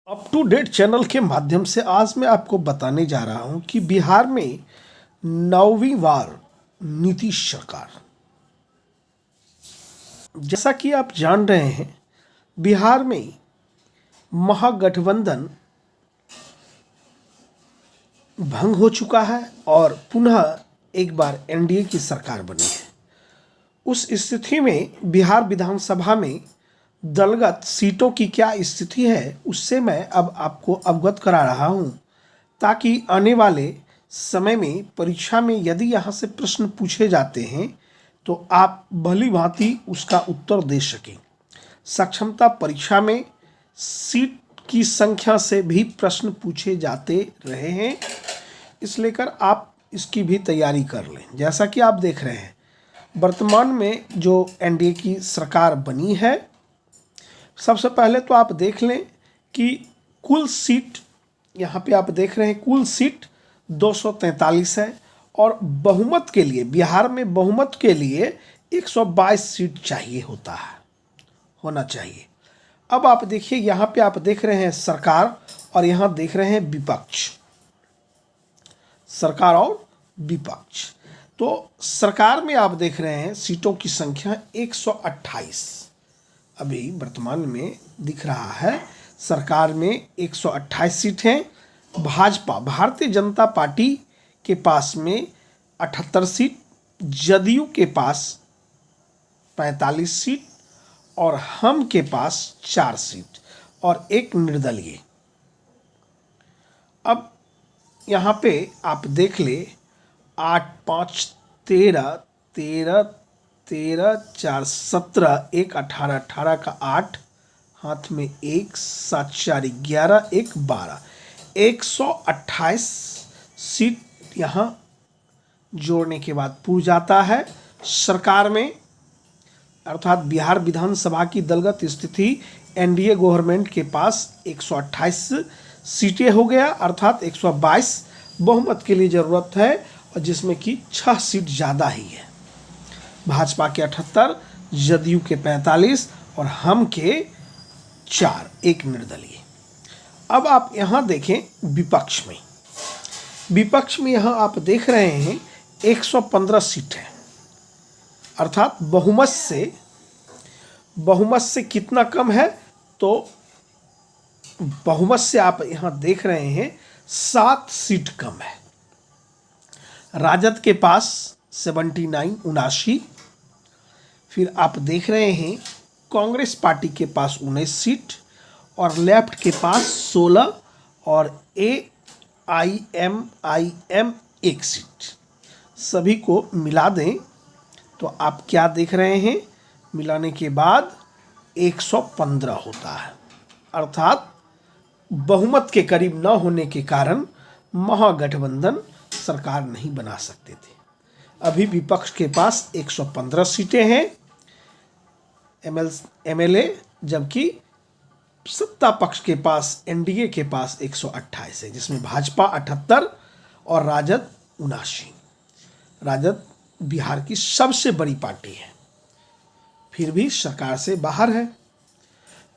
Up to date channel के माध्यम से आज मैं आपको बताने जा रहा हूं कि बिहार में 9वीं बार नीतीश सरकार। जैसा कि आप जान रहे हैं, बिहार में महागठबंधन भंग हो चुका है और पुनः एक बार एनडीए की सरकार बनी है। उस स्थिति में बिहार विधानसभा में दलगत सीटों की क्या स्थिति है, उससे मैं अब आपको अवगत करा रहा हूं, ताकि आने वाले समय में परीक्षा में यदि यहाँ से प्रश्न पूछे जाते हैं तो आप भली भांति उसका उत्तर दे सकें। सक्षमता परीक्षा में सीट की संख्या से भी प्रश्न पूछे जाते रहे हैं, इस लेकर आप इसकी भी तैयारी कर लें। जैसा कि आप देख रहे हैं, वर्तमान में जो एनडीए की सरकार बनी है, सबसे पहले तो आप देख लें कि कुल सीट यहाँ पे आप देख रहे हैं, कुल सीट 243 है और बहुमत के लिए बिहार में बहुमत के लिए 122 सीट चाहिए होना चाहिए। अब आप देखिए, यहाँ पे आप देख रहे हैं सरकार और यहाँ देख रहे हैं विपक्ष, सरकार और विपक्ष। तो सरकार में आप देख रहे हैं सीटों की संख्या 128 अभी वर्तमान में दिख रहा है। सरकार में 128 सीट हैं। भाजपा भारतीय जनता पार्टी के पास में 78 सीट, जदयू के पास 45 सीट और हम के पास 4 सीट और एक निर्दलीय। अब यहाँ पे आप देख ले, 8 5 13 13 13 4 17 1 18 18 का 8, हाथ में 1 7 4 11 1 12, 128 सीट यहाँ जोड़ने के बाद पूर जाता है। सरकार में अर्थात बिहार विधानसभा की दलगत स्थिति एनडीए गवर्नमेंट के पास 128 सीटें हो गया, अर्थात 122 बहुमत के लिए ज़रूरत है, और जिसमें कि 6 सीट ज़्यादा ही है। भाजपा के 78, जदयू के 45 और हम के 4, एक निर्दलीय। अब आप यहाँ देखें विपक्ष में, यहाँ आप देख रहे हैं 115 सीट है, अर्थात बहुमत से कितना कम है, तो बहुमत से आप यहाँ देख रहे हैं 7 सीट कम है। राजद के पास 79 फिर आप देख रहे हैं कांग्रेस पार्टी के पास 19 सीट और लेफ्ट के पास 16 और AIMIM 1 सीट। सभी को मिला दें तो आप क्या देख रहे हैं, मिलाने के बाद 115 होता है, अर्थात बहुमत के करीब न होने के कारण महागठबंधन सरकार नहीं बना सकते थे। अभी विपक्ष के पास 115 सीटें हैं MLA, जबकि सत्ता पक्ष के पास एनडीए के पास 128 है, जिसमें भाजपा 78 और राजद 79। राजद बिहार की सबसे बड़ी पार्टी है, फिर भी सरकार से बाहर है।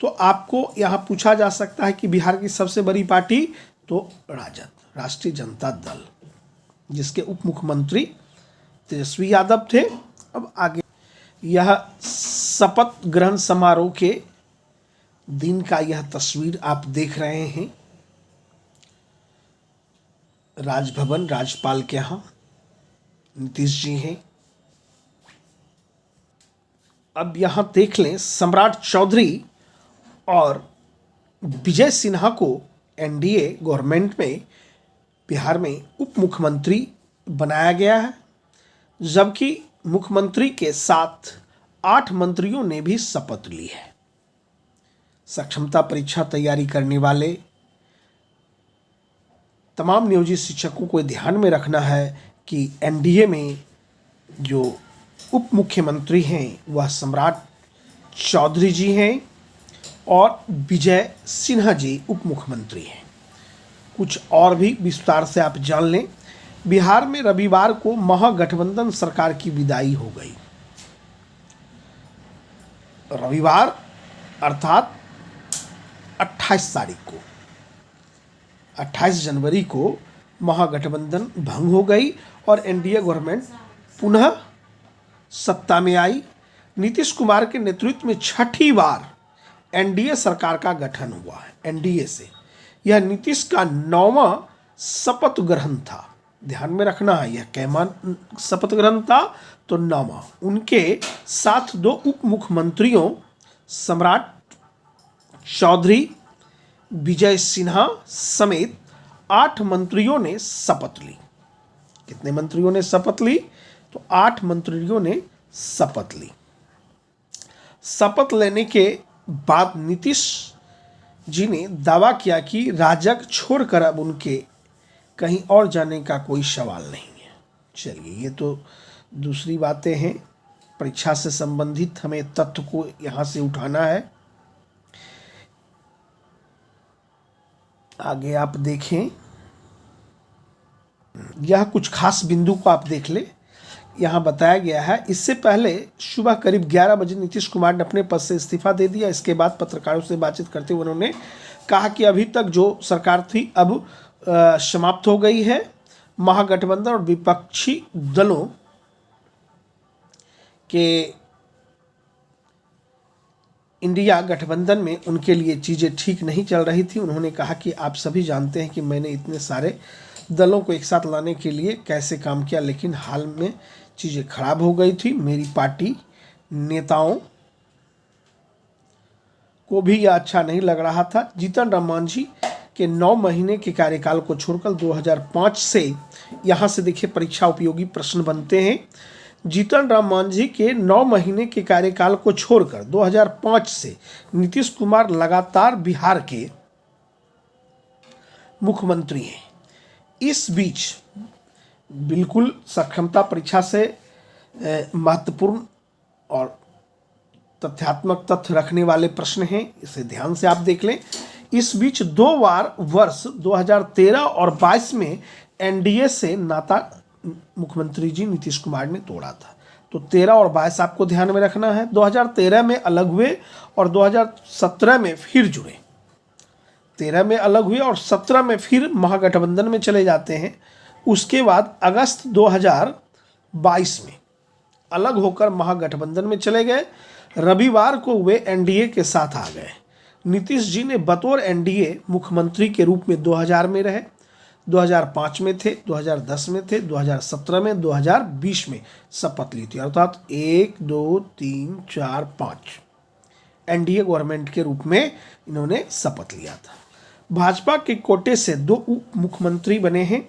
तो आपको यहाँ पूछा जा सकता है कि बिहार की सबसे बड़ी पार्टी, तो राजद, राष्ट्रीय जनता दल, जिसके उप मुख्यमंत्री तेजस्वी यादव थे। अब आगे यह शपथ ग्रहण समारोह के दिन का यह तस्वीर आप देख रहे हैं, राजभवन, राज्यपाल के यहाँ नीतीश जी हैं। अब यहाँ देख लें, सम्राट चौधरी और विजय सिन्हा को एनडीए गवर्नमेंट में बिहार में उप मुख्यमंत्री बनाया गया है, जबकि मुख्यमंत्री के साथ 8 मंत्रियों ने भी शपथ ली है। सक्षमता परीक्षा तैयारी करने वाले तमाम नियोजित शिक्षकों को ध्यान में रखना है कि एनडीए में जो उप मुख्यमंत्री हैं वह सम्राट चौधरी जी हैं और विजय सिन्हा जी उप मुख्यमंत्री हैं। कुछ और भी विस्तार से आप जान लें। बिहार में रविवार को महागठबंधन सरकार की विदाई हो गई। रविवार अर्थात 28 तारीख को 28 जनवरी को महागठबंधन भंग हो गई और एनडीए गवर्नमेंट पुनः सत्ता में आई। नीतीश कुमार के नेतृत्व में छठी बार एनडीए सरकार का गठन हुआ है। एनडीए से यह नीतीश का 9वां शपथ ग्रहण था। ध्यान में रखना है, यह कैमा शपथ ग्रहण था तो 9वां। उनके साथ 2 उप मुख्यमंत्रियों सम्राट चौधरी, विजय सिन्हा समेत 8 मंत्रियों ने शपथ ली। कितने मंत्रियों ने शपथ ली? तो 8 मंत्रियों ने शपथ ली। शपथ लेने के बाद नीतीश जी ने दावा किया कि राजग छोड़कर अब उनके कहीं और जाने का कोई सवाल नहीं है। चलिए, ये तो दूसरी बातें हैं, परीक्षा से संबंधित हमें तथ्य को यहाँ से उठाना है। आगे आप देखें, यह कुछ खास बिंदु को आप देख ले। यहाँ बताया गया है, इससे पहले सुबह करीब 11 बजे नीतीश कुमार ने अपने पद से इस्तीफा दे दिया। इसके बाद पत्रकारों से बातचीत करते हुए उन्होंने कहा कि अभी तक जो सरकार थी अब समाप्त हो गई है। महागठबंधन और विपक्षी दलों के इंडिया गठबंधन में उनके लिए चीज़ें ठीक नहीं चल रही थी। उन्होंने कहा कि आप सभी जानते हैं कि मैंने इतने सारे दलों को एक साथ लाने के लिए कैसे काम किया, लेकिन हाल में चीज़ें खराब हो गई थी। मेरी पार्टी नेताओं को भी यह अच्छा नहीं लग रहा था। जीतन राम मांझी के 9 महीने के कार्यकाल को छोड़कर 2005 से, यहाँ से देखिए परीक्षा उपयोगी प्रश्न बनते हैं। जीतन राम मांझी के 9 महीने के कार्यकाल को छोड़कर 2005 से नीतीश कुमार लगातार बिहार के मुख्यमंत्री हैं। इस बीच बिल्कुल सक्षमता परीक्षा से महत्वपूर्ण और तथ्यात्मक तथ्य रखने वाले प्रश्न हैं, इसे ध्यान से आप देख लें। इस बीच 2 बार वर्ष 2013 और 22 में एनडीए से नाता मुख्यमंत्री जी नीतीश कुमार ने तोड़ा था। तो 13 और 22 आपको ध्यान में रखना है। 2013 में अलग हुए और 2017 में फिर जुड़े। 13 में अलग हुए और 17 में फिर महागठबंधन में चले जाते हैं। उसके बाद अगस्त 2022 में अलग होकर महागठबंधन में चले गए। रविवार को वे एनडीए के साथ आ गए। नीतीश जी ने बतौर एनडीए मुख्यमंत्री के रूप में 2000 में रहे, 2005 में थे, 2010 में थे, 2017 में, 2020 में शपथ ली थी। अर्थात 1 2 3 4 5 एनडीए गवर्नमेंट के रूप में इन्होंने शपथ लिया था। भाजपा के कोटे से 2 उप मुख्यमंत्री बने हैं।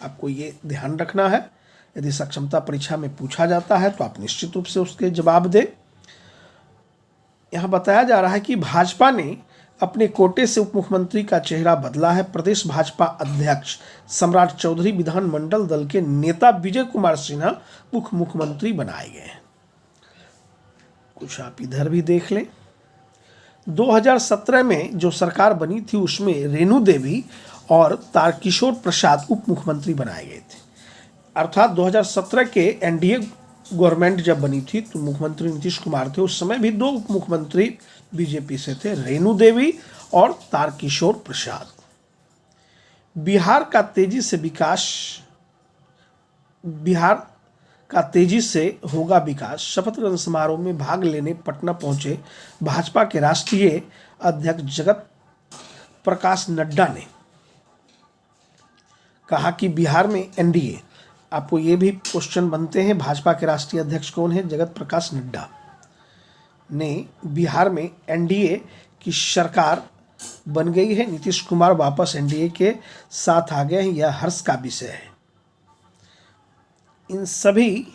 आपको ये ध्यान रखना है, यदि सक्षमता परीक्षा में पूछा जाता है तो आप निश्चित रूप से उसके जवाब दें। यहाँ बताया जा रहा है कि भाजपा ने अपने कोटे से उप मुख्यमंत्री का चेहरा बदला है। प्रदेश भाजपा अध्यक्ष सम्राट चौधरी विधानमंडल दल के नेता विजय कुमार सिन्हा उप मुख्यमंत्री बनाए गए हैं। कुछ आप इधर भी देख लें। 2017 में जो सरकार बनी थी उसमें रेणु देवी और तारकिशोर प्रसाद उप मुख्यमंत्री बनाए गए थे। अर्थात 2017 के एनडीए गवर्नमेंट जब बनी थी तो मुख्यमंत्री नीतीश कुमार थे। उस समय भी 2 उप मुख्यमंत्री बीजेपी से थे, रेणु देवी और तारकिशोर प्रसाद। बिहार का तेजी से होगा विकास। शपथ ग्रहण समारोह में भाग लेने पटना पहुंचे भाजपा के राष्ट्रीय अध्यक्ष जगत प्रकाश नड्डा ने कहा कि बिहार में एनडीए, आपको ये भी क्वेश्चन बनते हैं, भाजपा के राष्ट्रीय अध्यक्ष कौन है? जगत प्रकाश नड्डा ने बिहार में एनडीए की सरकार बन गई है। नीतीश कुमार वापस एनडीए के साथ आ गए हैं, यह हर्ष का विषय है। इन सभी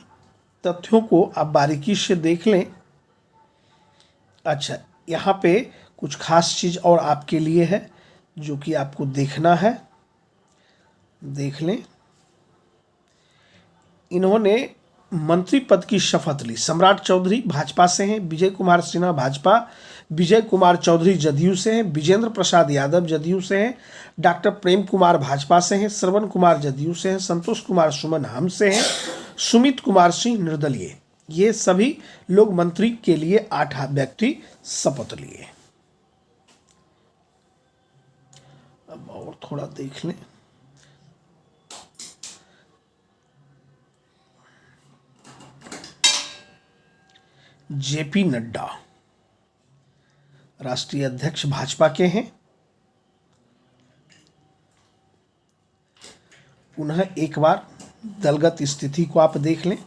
तथ्यों को आप बारीकी से देख लें। अच्छा, यहाँ पे कुछ खास चीज़ और आपके लिए है जो कि आपको देखना है, देख लें। इन्होंने मंत्री पद की शपथ ली। सम्राट चौधरी भाजपा से हैं, विजय कुमार सिन्हा भाजपा, विजय कुमार चौधरी जदयू से हैं, विजेंद्र प्रसाद यादव जदयू से हैं, डॉक्टर प्रेम कुमार भाजपा से हैं, श्रवण कुमार जदयू से हैं, संतोष कुमार सुमन हम से हैं, सुमित कुमार सिंह निर्दलीय। ये सभी लोग मंत्री के लिए 8 व्यक्ति शपथ लिए। अब और थोड़ा देख लें। जेपी नड्डा राष्ट्रीय अध्यक्ष भाजपा के हैं। पुनः एक बार दलगत स्थिति को आप देख लें।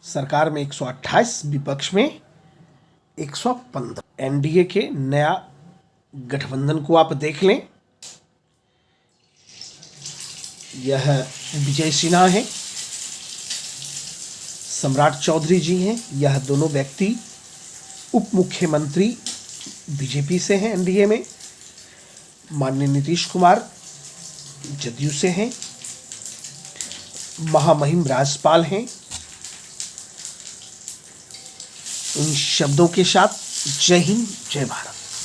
सरकार में 128, विपक्ष में 115। एनडीए के नया गठबंधन को आप देख लें। यह विजय सिन्हा है, सम्राट चौधरी जी हैं। यह दोनों व्यक्ति उप मुख्यमंत्री बीजेपी से हैं एनडीए में। माननीय नीतीश कुमार जदयू से हैं। महामहिम राज्यपाल हैं। इन शब्दों के साथ जय हिंद, जय भारत।